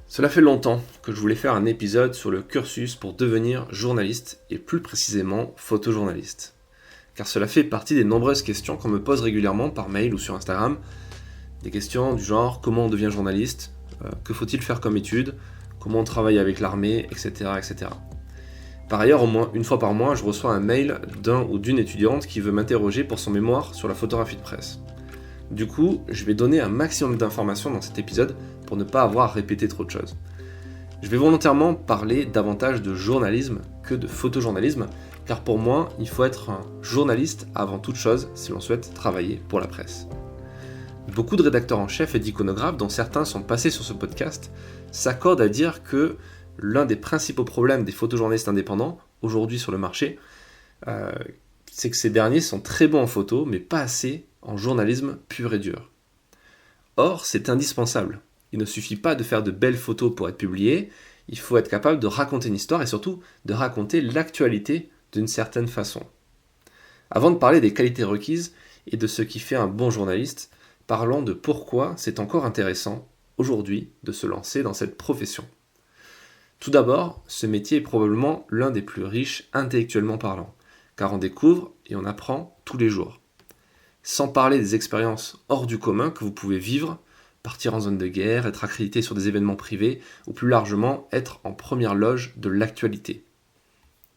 Cela fait longtemps que je voulais faire un épisode sur le cursus pour devenir journaliste et plus précisément photojournaliste. Car cela fait partie des nombreuses questions qu'on me pose régulièrement par mail ou sur Instagram. Des questions du genre comment on devient journaliste, que faut-il faire comme étude, comment on travaille avec l'armée, etc., etc. Par ailleurs, au moins une fois par mois, je reçois un mail d'un ou d'une étudiante qui veut m'interroger pour son mémoire sur la photographie de presse. Du coup, je vais donner un maximum d'informations dans cet épisode pour ne pas avoir à répéter trop de choses. Je vais volontairement parler davantage de journalisme que de photojournalisme, car pour moi, il faut être un journaliste avant toute chose si l'on souhaite travailler pour la presse. Beaucoup de rédacteurs en chef et d'iconographes, dont certains sont passés sur ce podcast, s'accordent à dire que l'un des principaux problèmes des photojournalistes indépendants, aujourd'hui sur le marché, c'est que ces derniers sont très bons en photo, mais pas assez en journalisme pur et dur. Or, c'est indispensable. Il ne suffit pas de faire de belles photos pour être publié, il faut être capable de raconter une histoire et surtout de raconter l'actualité d'une certaine façon. Avant de parler des qualités requises et de ce qui fait un bon journaliste, parlons de pourquoi c'est encore intéressant aujourd'hui de se lancer dans cette profession. Tout d'abord, ce métier est probablement l'un des plus riches intellectuellement parlant, car on découvre et on apprend tous les jours. Sans parler des expériences hors du commun que vous pouvez vivre, partir en zone de guerre, être accrédité sur des événements privés, ou plus largement être en première loge de l'actualité.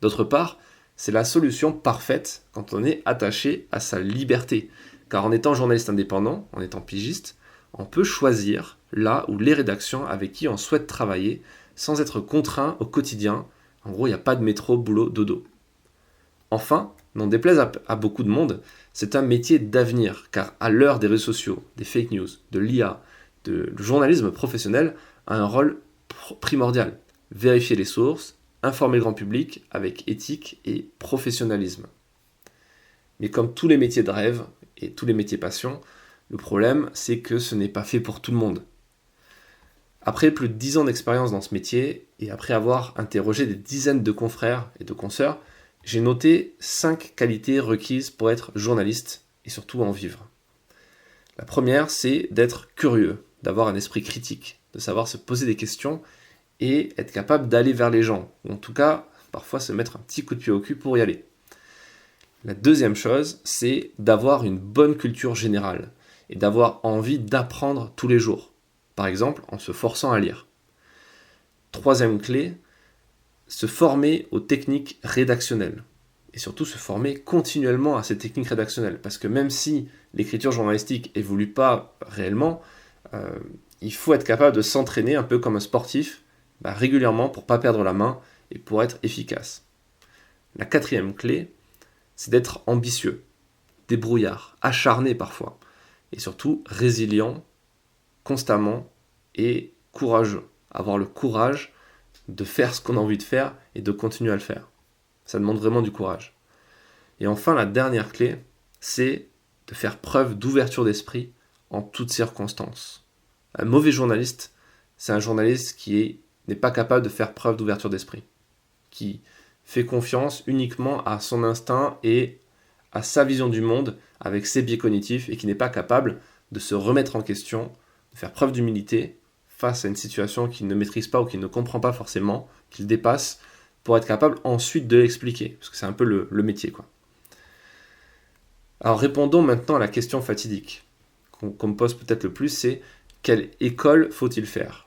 D'autre part, c'est la solution parfaite quand on est attaché à sa liberté, car en étant journaliste indépendant, en étant pigiste, on peut choisir là où les rédactions avec qui on souhaite travailler sans être contraint au quotidien. En gros, il n'y a pas de métro, boulot, dodo. Enfin, n'en déplaise à beaucoup de monde, c'est un métier d'avenir, car à l'heure des réseaux sociaux, des fake news, de l'IA, le journalisme professionnel a un rôle primordial. Vérifier les sources, informer le grand public avec éthique et professionnalisme. Mais comme tous les métiers de rêve et tous les métiers passion, le problème c'est que ce n'est pas fait pour tout le monde. Après plus de 10 ans d'expérience dans ce métier, et après avoir interrogé des dizaines de confrères et de consoeurs, j'ai noté 5 qualités requises pour être journaliste et surtout en vivre. La première, c'est d'être curieux, d'avoir un esprit critique, de savoir se poser des questions et être capable d'aller vers les gens, ou en tout cas, parfois se mettre un petit coup de pied au cul pour y aller. La deuxième chose, c'est d'avoir une bonne culture générale et d'avoir envie d'apprendre tous les jours, par exemple en se forçant à lire. Troisième clé, se former aux techniques rédactionnelles et surtout se former continuellement à ces techniques rédactionnelles parce que même si l'écriture journalistique évolue pas réellement, il faut être capable de s'entraîner un peu comme un sportif régulièrement pour pas perdre la main et pour être efficace. La quatrième clé, c'est d'être ambitieux, débrouillard, acharné parfois et surtout résilient constamment et courageux. Avoir le courage de faire ce qu'on a envie de faire et de continuer à le faire. Ça demande vraiment du courage. Et enfin, la dernière clé, c'est de faire preuve d'ouverture d'esprit en toutes circonstances. Un mauvais journaliste, c'est un journaliste qui n'est pas capable de faire preuve d'ouverture d'esprit, qui fait confiance uniquement à son instinct et à sa vision du monde avec ses biais cognitifs et qui n'est pas capable de se remettre en question, de faire preuve d'humilité face à une situation qu'il ne maîtrise pas ou qu'il ne comprend pas forcément, qu'il dépasse, pour être capable ensuite de l'expliquer, parce que c'est un peu le métier, quoi. Alors répondons maintenant à la question fatidique, qu'on me pose peut-être le plus, c'est quelle école faut-il faire ?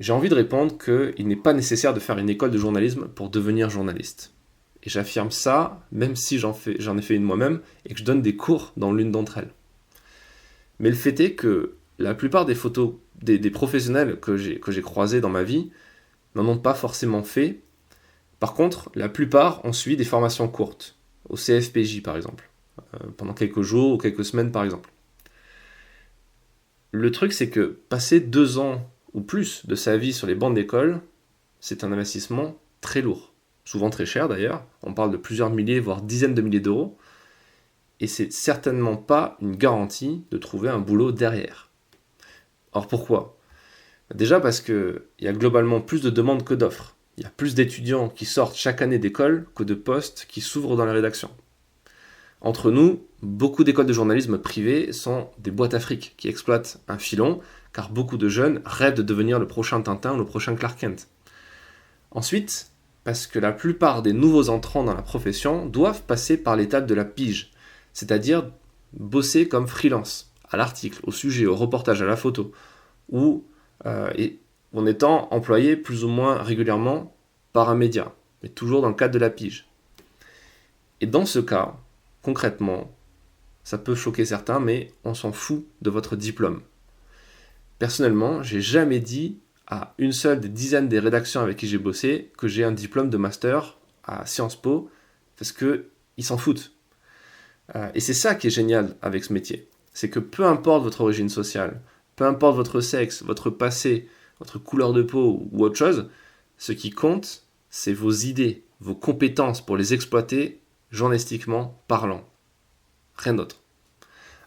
J'ai envie de répondre qu'il n'est pas nécessaire de faire une école de journalisme pour devenir journaliste. Et j'affirme ça, même si j'en ai fait une moi-même, et que je donne des cours dans l'une d'entre elles. Mais le fait est que la plupart des professionnels que j'ai croisés dans ma vie n'en ont pas forcément fait. Par contre, la plupart ont suivi des formations courtes, au CFPJ par exemple, pendant quelques jours ou quelques semaines par exemple. Le truc, c'est que passer 2 ans ou plus de sa vie sur les bancs d'école, c'est un investissement très lourd, souvent très cher d'ailleurs, on parle de plusieurs milliers, voire dizaines de milliers d'euros, et c'est certainement pas une garantie de trouver un boulot derrière. Or pourquoi ? Déjà parce qu'il y a globalement plus de demandes que d'offres. Il y a plus d'étudiants qui sortent chaque année d'école que de postes qui s'ouvrent dans les rédactions. Entre nous, beaucoup d'écoles de journalisme privées sont des boîtes à fric qui exploitent un filon car beaucoup de jeunes rêvent de devenir le prochain Tintin ou le prochain Clark Kent. Ensuite, parce que la plupart des nouveaux entrants dans la profession doivent passer par l'étape de la pige, c'est-à-dire bosser comme freelance, à l'article, au sujet, au reportage, à la photo, ou en étant employé plus ou moins régulièrement par un média, mais toujours dans le cadre de la pige. Et dans ce cas, concrètement, ça peut choquer certains, mais on s'en fout de votre diplôme. Personnellement, j'ai jamais dit à une seule des dizaines des rédactions avec qui j'ai bossé que j'ai un diplôme de master à Sciences Po, parce qu'ils s'en foutent. Et c'est ça qui est génial avec ce métier. C'est que peu importe votre origine sociale, peu importe votre sexe, votre passé, votre couleur de peau ou autre chose, ce qui compte, c'est vos idées, vos compétences pour les exploiter journalistiquement parlant. Rien d'autre.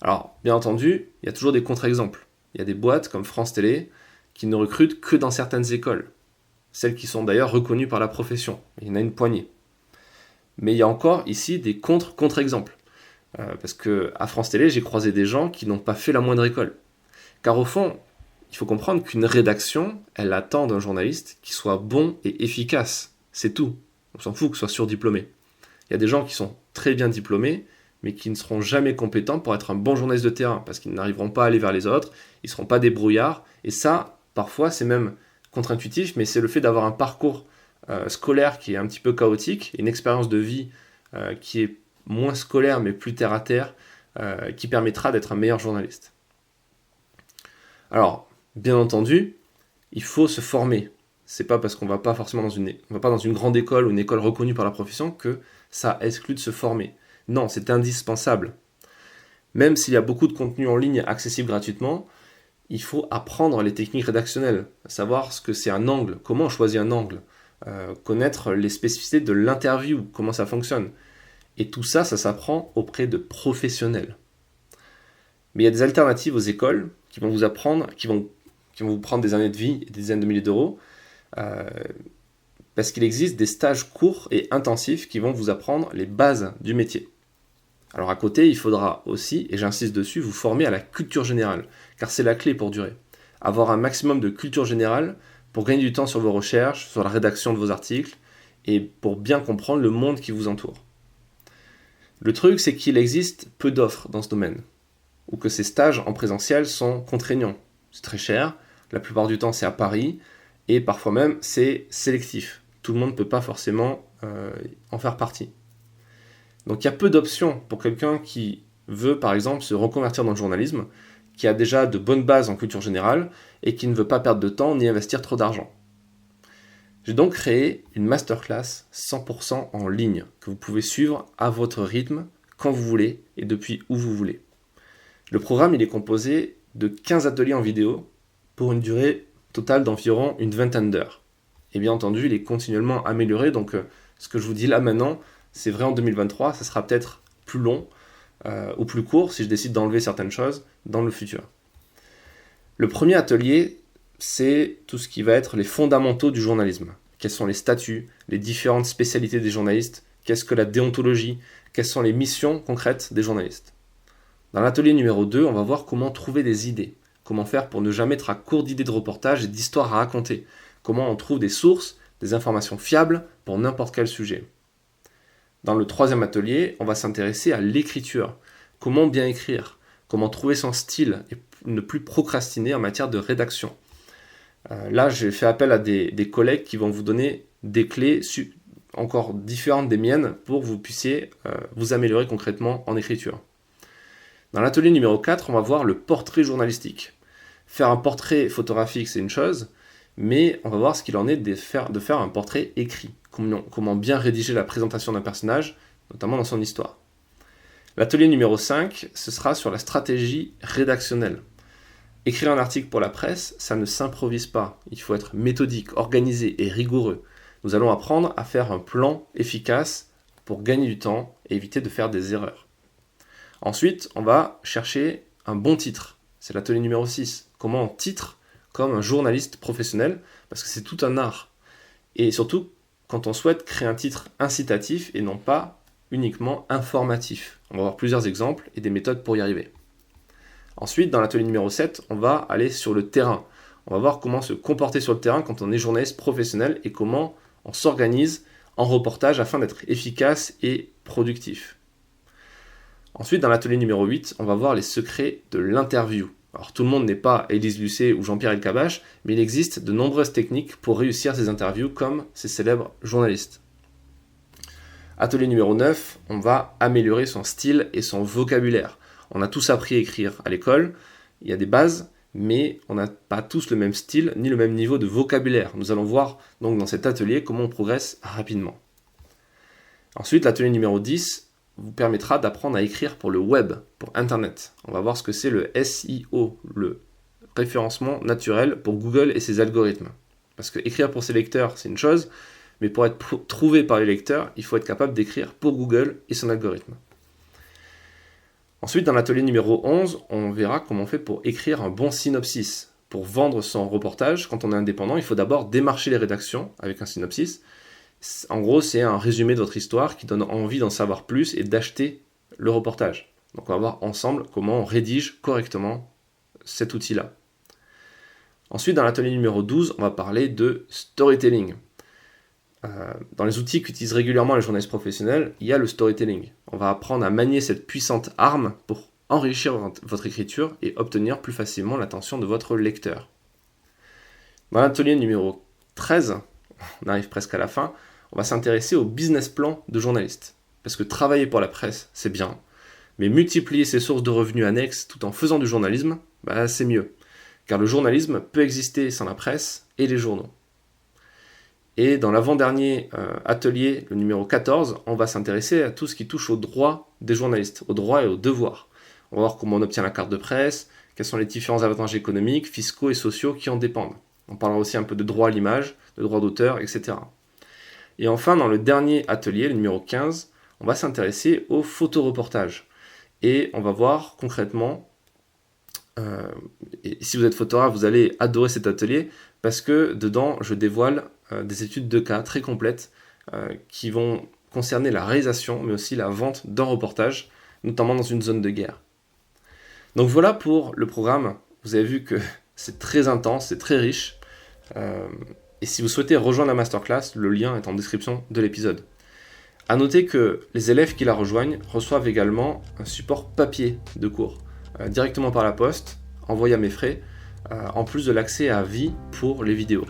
Alors, bien entendu, il y a toujours des contre-exemples. Il y a des boîtes comme France Télé qui ne recrutent que dans certaines écoles. Celles qui sont d'ailleurs reconnues par la profession. Il y en a une poignée. Mais il y a encore ici des contre-exemples. Parce qu'à France Télé, j'ai croisé des gens qui n'ont pas fait la moindre école. Car au fond, il faut comprendre qu'une rédaction, elle attend d'un journaliste qui soit bon et efficace. C'est tout. On s'en fout que ce soit surdiplômé. Il y a des gens qui sont très bien diplômés, mais qui ne seront jamais compétents pour être un bon journaliste de terrain, parce qu'ils n'arriveront pas à aller vers les autres, ils ne seront pas des brouillards. Et ça, parfois, c'est même contre-intuitif, mais c'est le fait d'avoir un parcours scolaire qui est un petit peu chaotique, une expérience de vie qui est moins scolaire, mais plus terre-à-terre, qui permettra d'être un meilleur journaliste. Alors, bien entendu, il faut se former. C'est pas parce qu'on va pas forcément dans une grande école ou une école reconnue par la profession que ça exclut de se former. Non, c'est indispensable. Même s'il y a beaucoup de contenu en ligne accessible gratuitement, il faut apprendre les techniques rédactionnelles, savoir ce que c'est un angle, comment on choisit un angle, connaître les spécificités de l'interview, comment ça fonctionne. Et tout ça, ça s'apprend auprès de professionnels. Mais il y a des alternatives aux écoles qui vont vous apprendre, qui vont vous prendre des années de vie et des dizaines de milliers d'euros, parce qu'il existe des stages courts et intensifs qui vont vous apprendre les bases du métier. Alors à côté, il faudra aussi, et j'insiste dessus, vous former à la culture générale, car c'est la clé pour durer. Avoir un maximum de culture générale pour gagner du temps sur vos recherches, sur la rédaction de vos articles, et pour bien comprendre le monde qui vous entoure. Le truc, c'est qu'il existe peu d'offres dans ce domaine, ou que ces stages en présentiel sont contraignants. C'est très cher, la plupart du temps c'est à Paris, et parfois même c'est sélectif. Tout le monde ne peut pas forcément en faire partie. Donc il y a peu d'options pour quelqu'un qui veut par exemple se reconvertir dans le journalisme, qui a déjà de bonnes bases en culture générale, et qui ne veut pas perdre de temps ni investir trop d'argent. J'ai donc créé une masterclass 100% en ligne, que vous pouvez suivre à votre rythme, quand vous voulez, et depuis où vous voulez. Le programme il est composé de 15 ateliers en vidéo, pour une durée totale d'environ une vingtaine d'heures. Et bien entendu, il est continuellement amélioré, donc ce que je vous dis là maintenant, c'est vrai en 2023, ça sera peut-être plus long ou plus court si je décide d'enlever certaines choses dans le futur. Le premier atelier, c'est tout ce qui va être les fondamentaux du journalisme. Quels sont les statuts, les différentes spécialités des journalistes, qu'est-ce que la déontologie, quelles sont les missions concrètes des journalistes. Dans l'atelier numéro 2, on va voir comment trouver des idées, comment faire pour ne jamais être à court d'idées de reportage et d'histoires à raconter, comment on trouve des sources, des informations fiables pour n'importe quel sujet. Dans le troisième atelier, on va s'intéresser à l'écriture, comment bien écrire, comment trouver son style et ne plus procrastiner en matière de rédaction. Là, j'ai fait appel à des collègues qui vont vous donner des clés encore différentes des miennes pour que vous puissiez vous améliorer concrètement en écriture. Dans l'atelier numéro 4, on va voir le portrait journalistique. Faire un portrait photographique, c'est une chose, mais on va voir ce qu'il en est de faire un portrait écrit. Comment bien rédiger la présentation d'un personnage, notamment dans son histoire. L'atelier numéro 5, ce sera sur la stratégie rédactionnelle. Écrire un article pour la presse, ça ne s'improvise pas. Il faut être méthodique, organisé et rigoureux. Nous allons apprendre à faire un plan efficace pour gagner du temps et éviter de faire des erreurs. Ensuite, on va chercher un bon titre. C'est l'atelier numéro 6. Comment on titre comme un journaliste professionnel, parce que c'est tout un art. Et surtout, quand on souhaite créer un titre incitatif et non pas uniquement informatif. On va voir plusieurs exemples et des méthodes pour y arriver. Ensuite, dans l'atelier numéro 7, on va aller sur le terrain. On va voir comment se comporter sur le terrain quand on est journaliste professionnel et comment on s'organise en reportage afin d'être efficace et productif. Ensuite, dans l'atelier numéro 8, on va voir les secrets de l'interview. Alors tout le monde n'est pas Élise Lucet ou Jean-Pierre Elkabbach, mais il existe de nombreuses techniques pour réussir ces interviews comme ces célèbres journalistes. Atelier numéro 9, on va améliorer son style et son vocabulaire. On a tous appris à écrire à l'école, il y a des bases, mais on n'a pas tous le même style ni le même niveau de vocabulaire. Nous allons voir donc dans cet atelier comment on progresse rapidement. Ensuite, l'atelier numéro 10 vous permettra d'apprendre à écrire pour le web, pour Internet. On va voir ce que c'est le SEO, le référencement naturel pour Google et ses algorithmes. Parce que écrire pour ses lecteurs, c'est une chose, mais pour être trouvé par les lecteurs, il faut être capable d'écrire pour Google et son algorithme. Ensuite, dans l'atelier numéro 11, on verra comment on fait pour écrire un bon synopsis. Pour vendre son reportage, quand on est indépendant, il faut d'abord démarcher les rédactions avec un synopsis. En gros, c'est un résumé de votre histoire qui donne envie d'en savoir plus et d'acheter le reportage. Donc on va voir ensemble comment on rédige correctement cet outil-là. Ensuite, dans l'atelier numéro 12, on va parler de storytelling. Dans les outils qu'utilisent régulièrement les journalistes professionnels, il y a le storytelling. On va apprendre à manier cette puissante arme pour enrichir votre écriture et obtenir plus facilement l'attention de votre lecteur. Dans l'atelier numéro 13, on arrive presque à la fin, on va s'intéresser au business plan de journaliste. Parce que travailler pour la presse, c'est bien, mais multiplier ses sources de revenus annexes tout en faisant du journalisme, c'est mieux. Car le journalisme peut exister sans la presse et les journaux. Et dans l'avant-dernier atelier, le numéro 14, on va s'intéresser à tout ce qui touche aux droits des journalistes, aux droits et aux devoirs. On va voir comment on obtient la carte de presse, quels sont les différents avantages économiques, fiscaux et sociaux qui en dépendent. On parlera aussi un peu de droit à l'image, de droit d'auteur, etc. Et enfin, dans le dernier atelier, le numéro 15, on va s'intéresser au photoreportage. Et on va voir concrètement, et si vous êtes photographe, vous allez adorer cet atelier, parce que dedans, je dévoile des études de cas très complètes qui vont concerner la réalisation, mais aussi la vente d'un reportage, notamment dans une zone de guerre. Donc voilà pour le programme. Vous avez vu que c'est très intense, c'est très riche. Et si vous souhaitez rejoindre la masterclass, le lien est en description de l'épisode. A noter que les élèves qui la rejoignent reçoivent également un support papier de cours, directement par la poste, envoyé à mes frais, en plus de l'accès à vie pour les vidéos.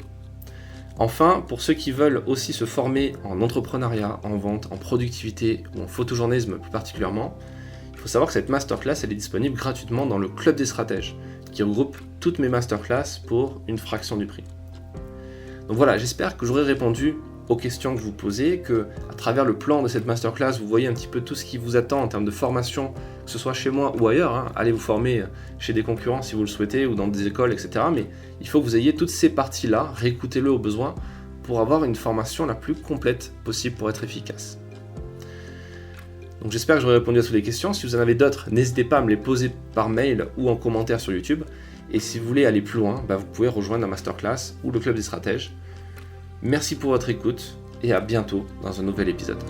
Enfin, pour ceux qui veulent aussi se former en entrepreneuriat, en vente, en productivité ou en photojournalisme plus particulièrement, il faut savoir que cette masterclass elle est disponible gratuitement dans le Club des Stratèges, qui regroupe toutes mes masterclass pour une fraction du prix. Donc voilà, j'espère que j'aurai répondu aux questions que vous posez, que à travers le plan de cette masterclass, vous voyez un petit peu tout ce qui vous attend en termes de formation, que ce soit chez moi ou ailleurs. Allez vous former chez des concurrents si vous le souhaitez, ou dans des écoles, etc. Mais il faut que vous ayez toutes ces parties-là, réécoutez-le au besoin, pour avoir une formation la plus complète possible pour être efficace. Donc j'espère que j'aurai répondu à toutes les questions. Si vous en avez d'autres, n'hésitez pas à me les poser par mail ou en commentaire sur YouTube. Et si vous voulez aller plus loin, vous pouvez rejoindre la masterclass ou le Club des Stratèges. Merci pour votre écoute et à bientôt dans un nouvel épisode.